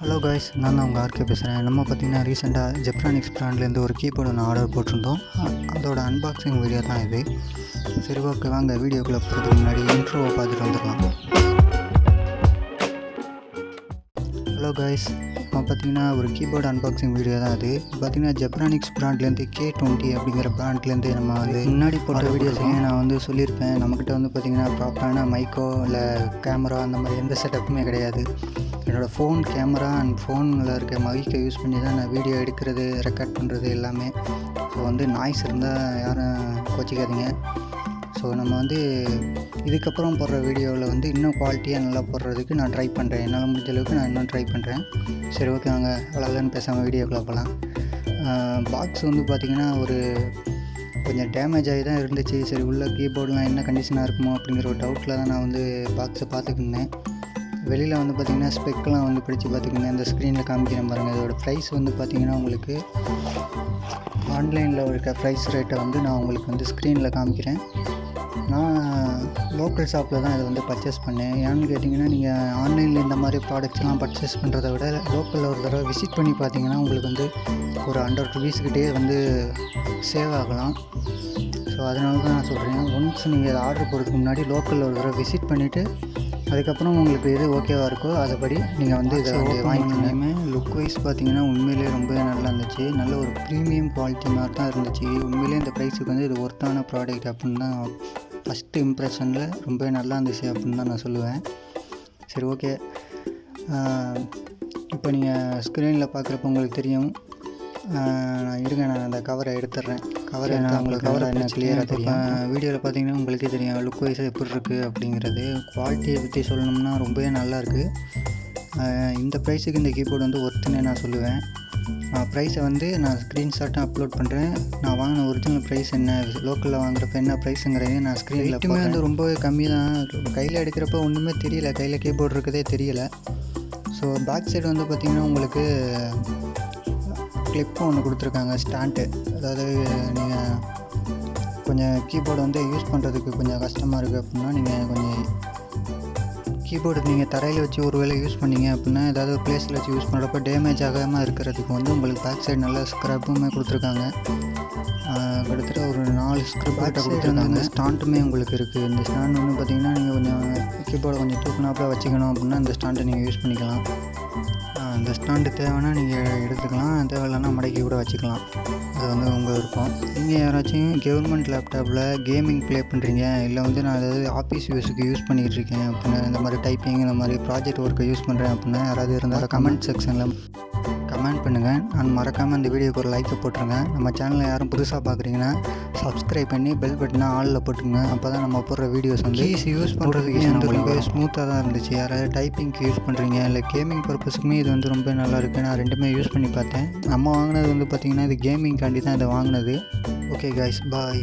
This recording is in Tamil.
ஹலோ காய்ஸ், நான் தான் உங்கள் ஆர்கே பேசுகிறேன். நம்ம பார்த்திங்கன்னா ரீசெண்டாக ஜெப்ரானிக்ஸ் பிராண்ட்லேருந்து ஒரு கீபோர்டு ஒன்று ஆர்டர் போட்டிருந்தோம். அதோட அன்பாக்சிங் வீடியோ தான் இது. சரி, ஓகே, வாங்க வீடியோக்குள்ளே போகிறதுக்கு முன்னாடி இன்ட்ரோவை பார்த்துட்டு வந்துடலாம். ஹலோ காய்ஸ், இப்போ பார்த்திங்கன்னா ஒரு கீபோர்டு அன்பாக்சிங் வீடியோ தான் அது. பார்த்திங்கன்னா ஜெப்ரானிக்ஸ் பிராண்ட்லேருந்து K20 அப்படிங்கிற பிராண்ட்லேருந்து நம்ம முன்னாடி போட்ட வீடியோஸ்லேயே நான் சொல்லியிருப்பேன். நம்மக்கிட்ட பார்த்திங்கன்னா ப்ராப்பரான மைக்கோ இல்லை கேமரா அந்த மாதிரி எந்த செட்டப்புமே கிடையாது. என்னோடய ஃபோன் கேமரா அண்ட் ஃபோனில் இருக்க மைக்கை யூஸ் பண்ணி தான் நான் வீடியோ எடுக்கிறது, ரெக்கார்ட் பண்ணுறது எல்லாமே. ஸோ நாய்ஸ் இருந்தால் யாரும் கோச்சிக்காதீங்க. ஸோ நம்ம இதுக்கப்புறம் போடுற வீடியோவில் இன்னும் குவாலிட்டியாக நல்லா போடுறதுக்கு நான் ட்ரை பண்ணுறேன். என்னால் முடிஞ்ச அளவுக்கு நான் இன்னும் ட்ரை பண்ணுறேன். சரி, ஓகே, வாங்க அவ்வளோதான் பேசாமல் வீடியோக்குள்ளே போகலாம். பாக்ஸ் பார்த்திங்கன்னா கொஞ்சம் டேமேஜ் ஆகி தான் இருந்துச்சு. சரி, உள்ள கீபோர்டெலாம் என்ன கண்டிஷனாக இருக்குமோ அப்படிங்கிற ஒரு டவுட்டில் தான் நான் பாக்ஸை பார்த்துக்கிருந்தேன். வெளியில் பார்த்திங்கன்னா ஸ்பெக்கெலாம் பிடிச்சி பார்த்திங்கன்னா இந்த ஸ்க்ரீனில் காமிக்கிறேன் பாருங்கள். இதோட ப்ரைஸ் பார்த்திங்கன்னா உங்களுக்கு ஆன்லைனில் இருக்க ப்ரைஸ் ரேட்டை நான் உங்களுக்கு ஸ்க்ரீனில் காமிக்கிறேன். நான் லோக்கல் ஷாப்பில் தான் இதை பர்ச்சேஸ் பண்ணேன். ஏன்னு கேட்டிங்கன்னா, நீங்கள் ஆன்லைனில் இந்த மாதிரி ப்ராடக்ட்ஸ்லாம் பர்ச்சேஸ் பண்ணுறத விட லோக்கலில் ஒரு தடவை விசிட் பண்ணி பார்த்தீங்கன்னா உங்களுக்கு ஒரு 100 ரூபீஸ்கிட்டே சேவ் ஆகலாம். ஸோ அதனால தான் நான் சொல்கிறேன், ஒன்ஸ் நீங்கள் இதை ஆர்டர் போகிறதுக்கு முன்னாடி லோக்கலில் ஒரு தடவை விசிட் பண்ணிவிட்டு அதுக்கப்புறம் உங்களுக்கு எது ஓகேவாக இருக்கோ அதைப்படி நீங்கள் இதை வாங்கிக்கோங்க. லுக் வைஸ் பார்த்திங்கன்னா உண்மையிலே ரொம்ப நல்லா இருந்துச்சு. நல்ல ஒரு ப்ரீமியம் குவாலிட்டி மாதிரி தான் இருந்துச்சு. உண்மையிலே இந்த ப்ரைஸுக்கு இது ஒர்த்தான ப்ராடக்ட் அப்படின்னு தான் ஃபஸ்ட்டு இம்ப்ரெஷனில் ரொம்ப நல்லா இருந்துச்சு அப்படின்னு தான் நான் சொல்லுவேன். சரி, ஓகே, இப்போ நீங்கள் ஸ்க்ரீனில் பார்க்குறப்ப உங்களுக்கு தெரியும். நான் அந்த கவரை எடுத்துடுறேன். கவரை உங்களுக்கு கவரை என்ன கிளியராக தெரியும். வீடியோவில் பார்த்தீங்கன்னா உங்களுக்கே தெரியும் லுக் வைஸாக எப்படி இருக்குது அப்படிங்கிறது. குவாலிட்டியை பற்றி சொல்லணும்னா ரொம்பவே நல்லாயிருக்கு. இந்த ப்ரைஸுக்கு இந்த கீபோர்டு ஒர்த்துன்னு நான் சொல்லுவேன். ப்ரைஸை நான் ஸ்க்ரீன்ஷாட்டாக அப்லோட் பண்ணுறேன். நான் வாங்கின ஒரிஜினல் ப்ரைஸ் என்ன, லோக்கலில் வாங்குறப்ப என்ன ப்ரைஸுங்கிறதையும் நான் ஸ்க்ரீனில் போட்டுமே ரொம்பவே கம்மி தான். கையில் எடுக்கிறப்ப ஒன்றுமே தெரியல, கையில் கீபோர்டு இருக்கிறதே தெரியலை. ஸோ பேக் சைடு பார்த்திங்கன்னா உங்களுக்கு கிளிப்பு ஒன்று கொடுத்துருக்காங்க, ஸ்டாண்டு. அதாவது நீங்கள் கொஞ்சம் கீபோர்டு யூஸ் பண்ணுறதுக்கு கொஞ்சம் கஷ்டமாக இருக்குது அப்படின்னா நீங்கள் கொஞ்சம் கீபோர்டு நீங்கள் தரையில் வச்சு ஒரு வேளை யூஸ் பண்ணிங்க அப்படின்னா ஏதாவது ஒரு பிளேஸில் வச்சு யூஸ் பண்ணுறப்ப டேமேஜ் ஆகாமல் இருக்கிறதுக்கு உங்களுக்கு பேக் சைடு நல்லா ஸ்க்ரப்புமே கொடுத்துருக்காங்க. கிட்டத்தட்ட ஒரு 4 ஸ்க்ரப்பாக கொடுத்துருக்காங்க. ஸ்டாண்டுமே உங்களுக்கு இருக்குது. இந்த ஸ்டாண்டு பார்த்திங்கன்னா நீங்கள் கொஞ்சம் கீபோர்டை கொஞ்சம் தூக்குனாப்பில் வச்சுக்கணும் அப்படின்னா இந்த ஸ்டாண்டை நீங்கள் யூஸ் பண்ணிக்கலாம். இந்த ஸ்டாண்டு தேவைன்னா நீங்கள் எடுத்துக்கலாம், தேவையில்லைன்னா மடக்கி கூட வச்சுக்கலாம். அது உங்கள் விருப்பம். நீங்கள் யாராச்சும் கவர்மெண்ட் லேப்டாப்பில் கேமிங் ப்ளே பண்ணுறீங்க, இல்லை நான் அதாவது ஆஃபீஸ் யூஸுக்கு யூஸ் பண்ணிக்கிட்டு இருக்கேன் அப்படின்னா, இந்த மாதிரி டைப்பிங் இந்த மாதிரி ப்ராஜெக்ட் ஒர்க்கை யூஸ் பண்ணுறேன் அப்படின்னா யாராவது இருந்தால் கமெண்ட் செக்ஷனில் கமெண்ட் பண்ணுங்கள். நான் மறக்காமல் இந்த வீடியோக்கு ஒரு லைக்கை போட்டுருங்க. நம்ம சேனலை யாரும் புதுசாக பார்க்குறீங்கன்னா சப்ஸ்கிரைப் பண்ணி பெல் பட்டனை ஆலில் போட்டுருங்க. அப்போ தான் நம்ம போடுற வீடியோஸ் கீஸ் யூஸ் பண்ணுறதுக்கு ரொம்ப ஸ்மூத்தாக தான் இருந்துச்சு. யாராவது டைப்பிங்க்கு யூஸ் பண்ணுறீங்க இல்லை கேமிங் பர்பஸுக்குமே இது ரொம்ப நல்லா இருக்குது. நான் ரெண்டுமே யூஸ் பண்ணி பார்த்தேன். நம்ம வாங்கினது பார்த்திங்கன்னா இது கேமிங்காண்டி தான் இதை வாங்கினது. ஓகே காய்ஸ், பாய்.